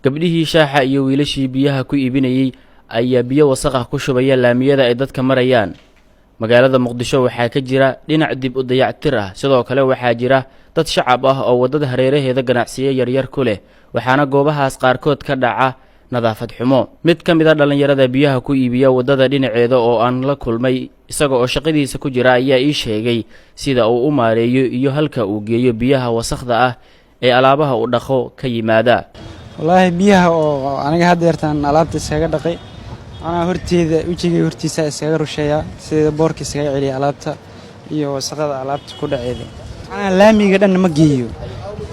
gabdhihii shaaxa iyo wiilashii biyaha ku iibinayay ayaa biyo wasakh ah ku shubaya laamiyada ay dadka marayaan. magaalada Muqdisho waxaa ka jira dhinac dib u dayactir ah, sidoo kale waxaa jira dad shacab ah oo wadada hareeraheeda ganacsiyo yaryar ku leh, waxaana goobahaas qaarkood ka dhaca nadaafad xumo. mid ka mid ah dhalinyarada biyaha ku iibiya wadada dhinaceeda oo aan la kulmay isaga oo shaqadiisa ku jira ayaa ii sheegay sida uu u maareeyo iyo halka uu geeyo biyaha wasakhda ah ee alaabaha u dhaqo ka yimaada. wallahi biyaha oo aniga hadeertan alaabta iskaga dhaqay ana horteeda wajigay hortiisa iskaga rusheeya sida boorka iskaga celiya alaabta iyo wasakhda alaabta ku dhaceeda. ana laamiga dhan ma geeyo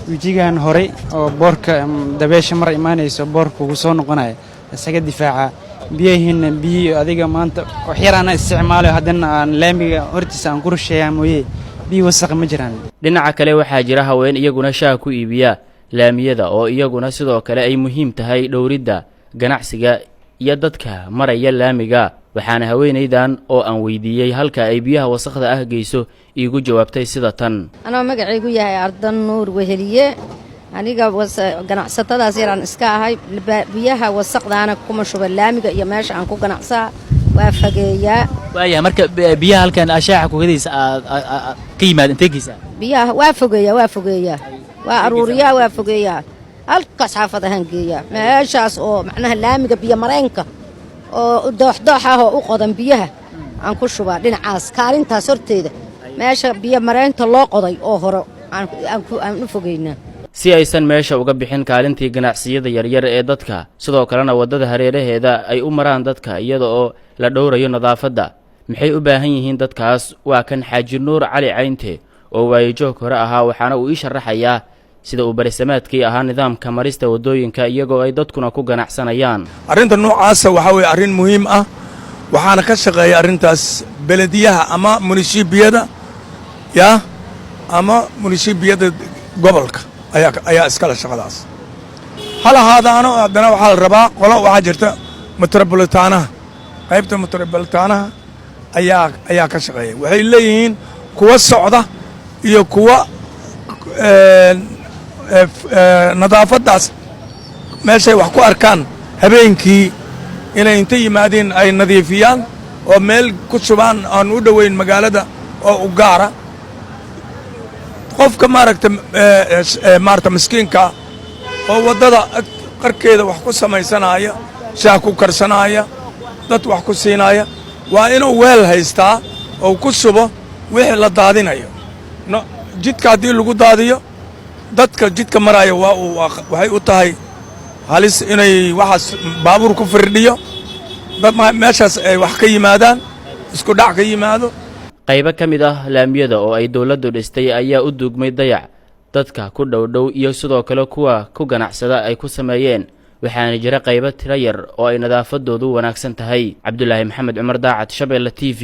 wajigan hore oo boorka dabeesha mar imaanayso boorka ugu soo noqonay isaga difaaca biyaheena biyo adiga maanta wax yar aan isticmaalo haddana aan laamiga hortiisa aan ku rusheeyaa mooyee biyo wasakh ma jiraan. dhinaca kale waxaa jira haween iyaguna shaah ku iibiya laamiyada oo iyaguna sidoo kale ay muhiim tahay dhowridda ganacsiga iyo dadka maraya laamiga. waxaana haweenaydan oo aan weydiiyay halka ay biyaha wasakhda ah geyso iigu jawaabtay sida tan. anoo magacaygu yahay Ardan Nuur Weheliye, aniga ganacsatadaas yaraan iska ahay. biyaha wasakhdaana kuma shuba laamiga iyo meesha aan ku ganacsaa waa fageeyaa. waayahay marka biyaha halkan ashaaxa ku gadaysa ka yimaad intee geysa? biyaha waa fogeeyaa waa aruuriyaa waa fogeeyaa halkaas xaafadahan geeyaa meeshaas oo macnaha laamiga biyo mareenka oo doox ah oo u qodan biyaha aan ku shubaa dhinacaas kaalintaas horteeda meesha biyo mareenta loo qoday oo hore aan u fogeynaa si aysan meesha uga bixin kaalintii ganacsiyada yaryar ee dadka, sidoo kalena wadada hareeraheeda ay u maraan dadka iyada oo la dhowrayo nadaafadda. maxay u baahan yihiin dadkaas? waa kan Xaaji Nuur Cali Caynte oo waayajoog hore ahaa, waxaana uu ii sharaxayaa sida uu barisamaadkii ahaa nidaamka marista wadooyinka iyagoo ay dadkuna ku ganacsanayaan. arrinta noocaas waxa weeye arrin muhiim ah, waxaana ka shaqeeya arrintaas belediyaha ama munishiibiyada ama munishiibiyada gobolka ayaa iskala shaqadaas. hal ahaadaano haddana waxaa la rabaa qolo waxaa jirta metropolitaanaha, qaybta metropolitaanaha ayaa ka shaqeeya. waxay leeyihiin kuwa socda iyo kuwa nadaafaddaas meeshay wax ku arkaan habeenkii inay inta yimaadeen ay nadiifiyaan oo meel ku shubaan aan u dhoweyn magaalada oo u gaara. qofka maaragta miskiinka oo waddada qarkeeda wax ku samaysanaya, shaah ku karsanaya, dad wax ku siinaya, waa inuu weel haystaa oo ku shubo wixii la daadinayo. jidka haddii lagu daadiyo dadka jidka maraya waxay u tahay halis inay waxaas baabuur ku firdhiyo, dad meeshaas ay wax ka yimaadaan, isku dhac ka yimaado. qaybo ka mid ah laamiyada oo ay dawladdu dhistay ayaa u duugmay dayac dadka ku dhowdhow iyo sidoo kale kuwa ku ganacsada ay ku sameeyeen, waxaana jira qaybo tiro yar oo ay nadaafadoodu wanaagsan tahay. Cabdulaahi Maxamed Cumar Daacad, Shabeelle TV.